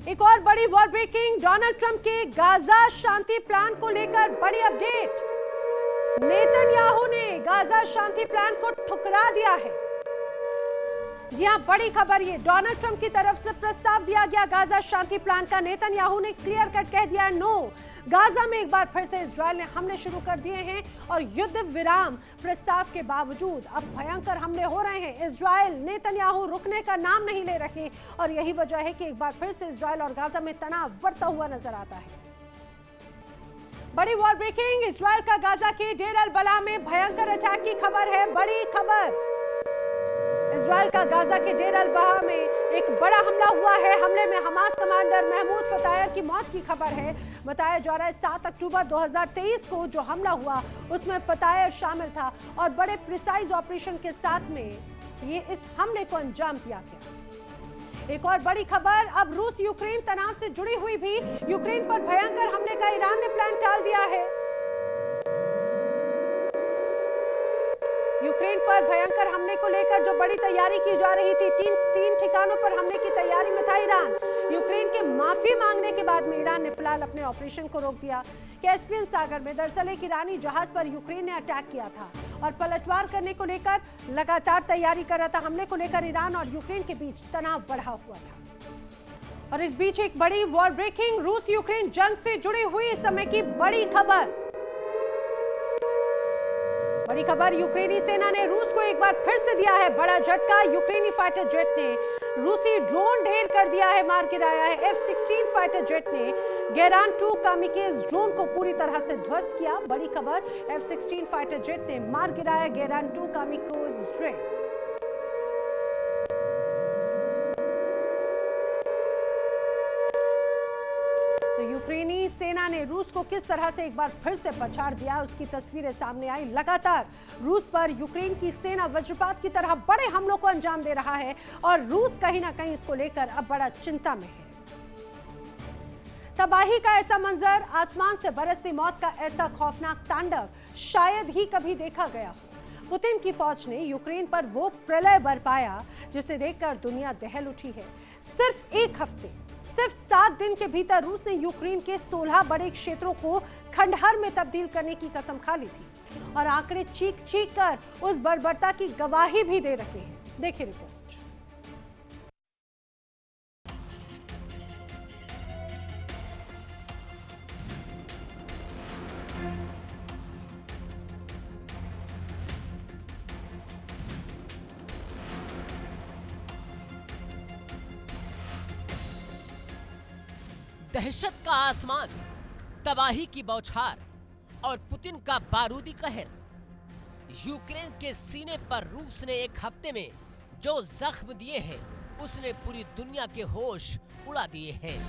एक और बड़ी वॉर ब्रेकिंग, डोनाल्ड ट्रंप के गाजा शांति प्लान को लेकर बड़ी अपडेट। नेतन्याहू ने गाजा शांति प्लान को ठुकरा दिया है। जी हां, बड़ी खबर ये, डोनाल्ड ट्रंप की तरफ से प्रस्ताव दिया गया गाजा शांति प्लान का, नेतन्याहू ने क्लियर कट कह दिया नो। गाजा में एक बार फिर से इजरायल ने हमले शुरू कर दिए हैं और युद्ध विराम प्रस्ताव के बावजूद अब भयंकर हमले हो रहे हैं। इजरायल, नेतन्याहू रुकने का नाम नहीं ले रहे और यही वजह है कि एक बार फिर से इजरायल और गाजा में तनाव बढ़ता हुआ नजर आता है। बड़ी वॉर ब्रेकिंग, इजरायल का गाजा के डेर अल बला में भयंकर अटैक की खबर है। बड़ी खबर, इजरायल का गाजा के डेर अल बला में एक बड़ा हमला हुआ है। हमले में हमास कमांडर महमूद फतायर की मौत की खबर है। बताया जा रहा है 7 अक्टूबर 2023 को जो हमला हुआ उसमें फतायर शामिल था और बड़े प्रिसाइज ऑपरेशन के साथ में ये इस हमले को अंजाम दिया गया। एक और बड़ी खबर, अब रूस यूक्रेन तनाव से जुड़ी हुई भी, यूक्रेन पर भयंकर हमले का ईरान ने प्लान टाल दिया है। यूक्रेन पर भयंकर हमले को लेकर जो बड़ी तैयारी की जा रही थी, तीन ठिकानों पर हमले की तैयारी में था ईरान। यूक्रेन के माफी मांगने के बाद में ईरान ने फिलहाल अपने ऑपरेशन को रोक दिया। कैस्पियन सागर में दरअसल एक ईरानी जहाज पर यूक्रेन ने अटैक किया था और पलटवार करने को लेकर लगातार तैयारी कर रहा था। हमले को लेकर ईरान और यूक्रेन के बीच तनाव बढ़ा हुआ था। और इस बीच एक बड़ी वॉर ब्रेकिंग, रूस यूक्रेन जंग से जुड़ी हुई इस समय की बड़ी खबर। बड़ी खबर, यूक्रेनी सेना ने रूस को एक बार फिर से दिया है बड़ा झटका। यूक्रेनी फाइटर जेट ने रूसी ड्रोन ढेर कर दिया है, मार गिराया है। F-16 फाइटर जेट ने गेरान 2 कामिकेज ड्रोन को पूरी तरह से ध्वस्त किया। बड़ी खबर, F-16 फाइटर जेट ने मार गिराया गेरान 2 कामिकेज ड्रोन। तो यूक्रेनी सेना ने रूस को किस तरह से एक बार फिर से पछाड़ दिया, उसकी तस्वीरें सामने आई। लगातार रूस पर यूक्रेन की सेना वज्रपात की तरह बड़े हमलों को अंजाम दे रहा है और रूस कहीं ना कहीं इसको लेकर अब बड़ा चिंता में है। तबाही का ऐसा मंजर, आसमान से बरसती मौत का ऐसा खौफनाक तांडव शायद ही कभी देखा गया हो। पुतिन की फौज ने यूक्रेन पर वो प्रलय बरपाया जिसे देखकर दुनिया दहल उठी है। सिर्फ 7 दिन के भीतर रूस ने यूक्रेन के 16 बड़े क्षेत्रों को खंडहर में तब्दील करने की कसम खा ली थी और आंकड़े चीख कर उस बर्बरता की गवाही भी दे रहे हैं। देखिए रिपोर्ट। दहशत का आसमान, तबाही की बौछार और पुतिन का बारूदी कहर। यूक्रेन के सीने पर रूस ने एक हफ्ते में जो जख्म दिए हैं उसने पूरी दुनिया के होश उड़ा दिए हैं।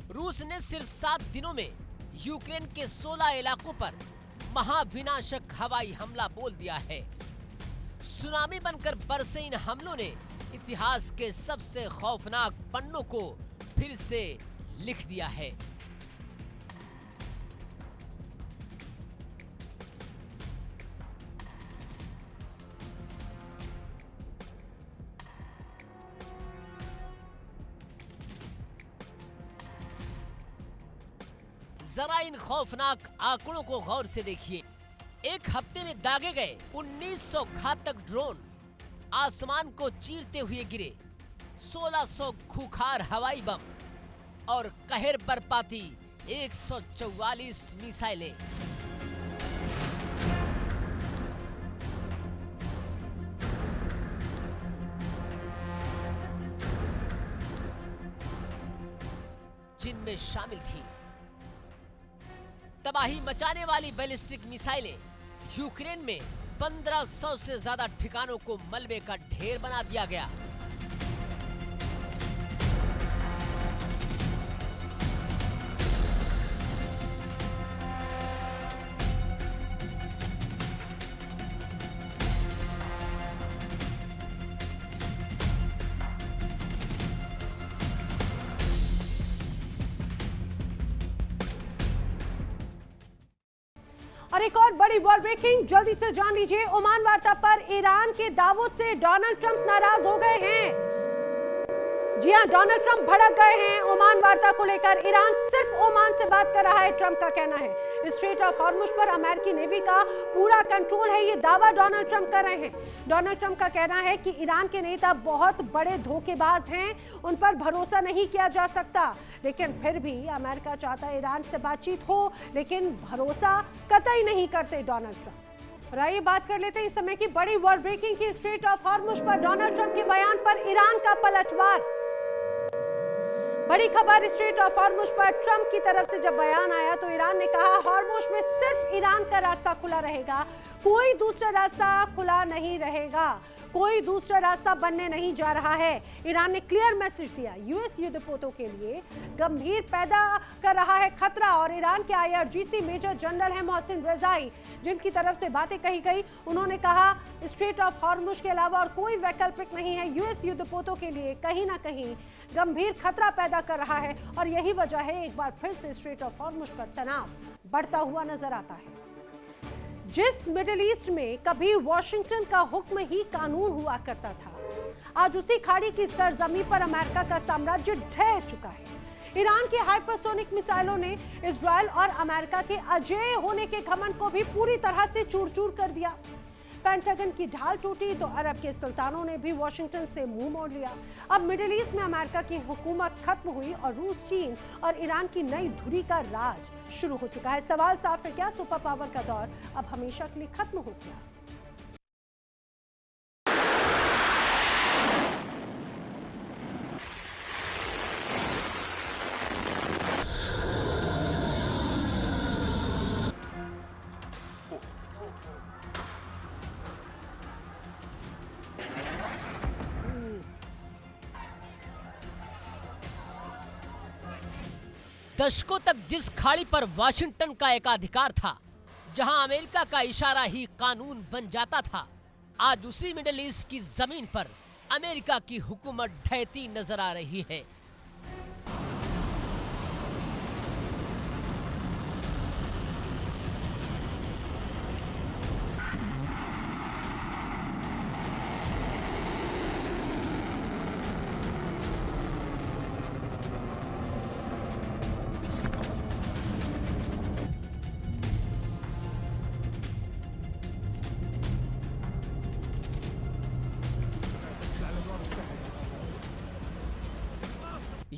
रूस ने सिर्फ 7 दिनों में यूक्रेन के 16 इलाकों पर महाविनाशक हवाई हमला बोल दिया है। सुनामी बनकर बरसे इन हमलों ने इतिहास के सबसे खौफनाक पन्नों को फिर से लिख दिया है। जरा इन खौफनाक आंकड़ों को गौर से देखिए। एक हफ्ते में दागे गए 1900 घातक ड्रोन आसमान को चीरते हुए गिरे, 1600 खूंखार हवाई बम और कहर बरपाती 144 मिसाइलें। जिनमें शामिल थी तबाही मचाने वाली बैलिस्टिक मिसाइलें। यूक्रेन में 1500 से ज्यादा ठिकानों को मलबे का ढेर बना दिया गया। और एक और बड़ी वर्ल्ड ब्रेकिंग जल्दी से जान लीजिए। ओमान वार्ता पर ईरान के दावों से डोनाल्ड ट्रंप नाराज हो गए हैं। जी हां, डोनाल्ड ट्रंप भड़क गए हैं ओमान वार्ता को लेकर। ईरान सिर्फ ओमान से बात कर रहा है, ट्रंप का कहना है। स्ट्रेट ऑफ हॉर्मुज पर अमेरिकी नेवी का पूरा कंट्रोल है, ये दावा डोनाल्ड ट्रंप कर रहे हैं। डोनाल्ड ट्रंप का कहना है कि ईरान के नेता बहुत बड़े धोखेबाज हैं, उन पर भरोसा नहीं किया जा सकता। लेकिन फिर भी अमेरिका चाहता है ईरान से बातचीत हो, लेकिन भरोसा कतई नहीं करते डोनाल्ड ट्रंप। और आइए बात कर लेते हैं इस समय की बड़ी वर्ल्ड ब्रेकिंग की। स्ट्रेट ऑफ हॉर्मुज पर डोनाल्ड ट्रंप के बयान पर ईरान का पलटवार। बड़ी खबर, स्ट्रेट ऑफ हॉर्मुज पर ट्रंप की तरफ से जब बयान आया तो ईरान ने कहा हॉर्मुज में सिर्फ ईरान का रास्ता खुला रहेगा, कोई दूसरा रास्ता खुला नहीं रहेगा, कोई दूसरा रास्ता बनने नहीं जा रहा है। ईरान ने क्लियर मैसेज दिया, यूएस युद्धपोतों के लिए गंभीर पैदा कर रहा है खतरा। और ईरान के आईआरजीसी मेजर जनरल है मोहसिन रेजाई, जिनकी तरफ से बातें कही गई, उन्होंने कहा स्ट्रेट ऑफ हॉर्मुज के अलावा और कोई वैकल्पिक नहीं है, यूएस युद्धपोतों के लिए कहीं ना कहीं गंभीर खतरा पैदा कर रहा है। और यही वजह है एक बार फिर से स्ट्रेट ऑफ हॉर्मुज पर तनाव बढ़ता हुआ नजर आता है। जिस मिडिल ईस्ट में कभी वॉशिंगटन का हुक्म ही कानून हुआ करता था, आज उसी खाड़ी की सरजमी पर अमेरिका का साम्राज्य ढह चुका है। ईरान की हाइपरसोनिक मिसाइलों ने इजरायल और अमेरिका के अजेय होने के घमंड को भी पूरी तरह से चूर-चूर कर दिया। पेंटागन की ढाल टूटी तो अरब के सुल्तानों ने भी वॉशिंगटन से मुंह मोड़ लिया। अब मिडिल ईस्ट में अमेरिका की हुकूमत खत्म हुई और रूस, चीन और ईरान की नई धुरी का राज शुरू हो चुका है। सवाल साफ है, क्या सुपर पावर का दौर अब हमेशा के लिए खत्म हो गया? दशकों तक जिस खाड़ी पर वाशिंगटन का एकाधिकार था, जहां अमेरिका का इशारा ही कानून बन जाता था, आज उसी मिडिल ईस्ट की जमीन पर अमेरिका की हुकूमत ढहती नजर आ रही है।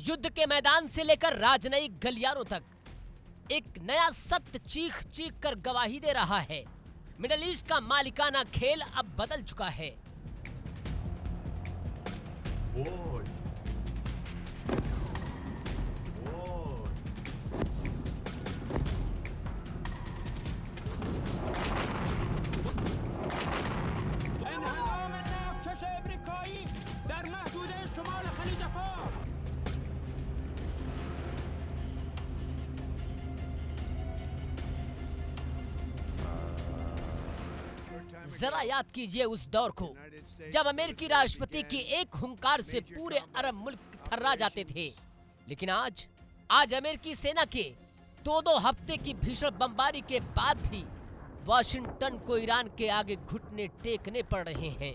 युद्ध के मैदान से लेकर राजनयिक गलियारों तक एक नया सत्य चीख चीख कर गवाही दे रहा है। मिडिल ईस्ट का मालिकाना खेल अब बदल चुका है। जरा याद कीजिए उस दौर को जब अमेरिकी राष्ट्रपति की एक हुंकार से पूरे अरब मुल्क थर्रा जाते थे। लेकिन आज अमेरिकी सेना के 2-2 हफ्ते की भीषण बमबारी के बाद भी वॉशिंगटन को ईरान के आगे घुटने टेकने पड़ रहे हैं।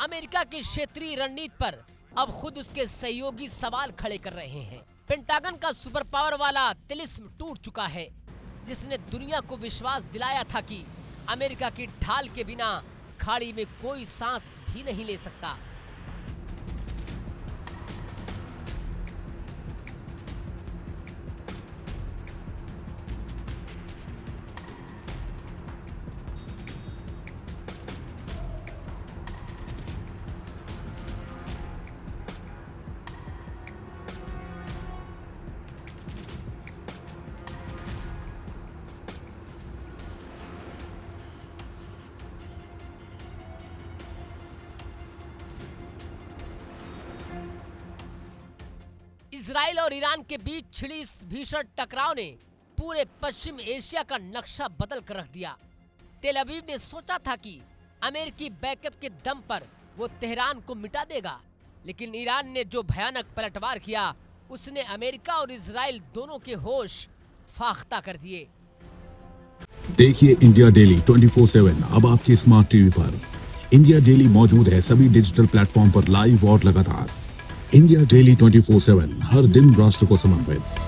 अमेरिका की क्षेत्रीय रणनीति पर अब खुद उसके सहयोगी सवाल खड़े कर रहे हैं। पेंटागन का सुपर पावर वाला तिलिस्म टूट चुका है, जिसने दुनिया को विश्वास दिलाया था कि अमेरिका की ढाल के बिना खाड़ी में कोई सांस भी नहीं ले सकता। इजराइल और ईरान के बीच छिड़ी इस भीषण टकराव ने पूरे पश्चिम एशिया का नक्शा बदल कर रख दिया। तेल अवीव ने सोचा था कि अमेरिकी बैकअप के दम पर वो तेहरान को मिटा देगा, लेकिन ईरान ने जो भयानक पलटवार किया उसने अमेरिका और इजराइल दोनों के होश फाख्ता कर दिए। देखिए इंडिया डेली 24/7 अब आपके स्मार्ट टीवी पर। इंडिया डेली मौजूद है सभी डिजिटल प्लेटफॉर्म पर लाइव और लगातार। इंडिया डेली 24/7 हर दिन राष्ट्र को समर्पित।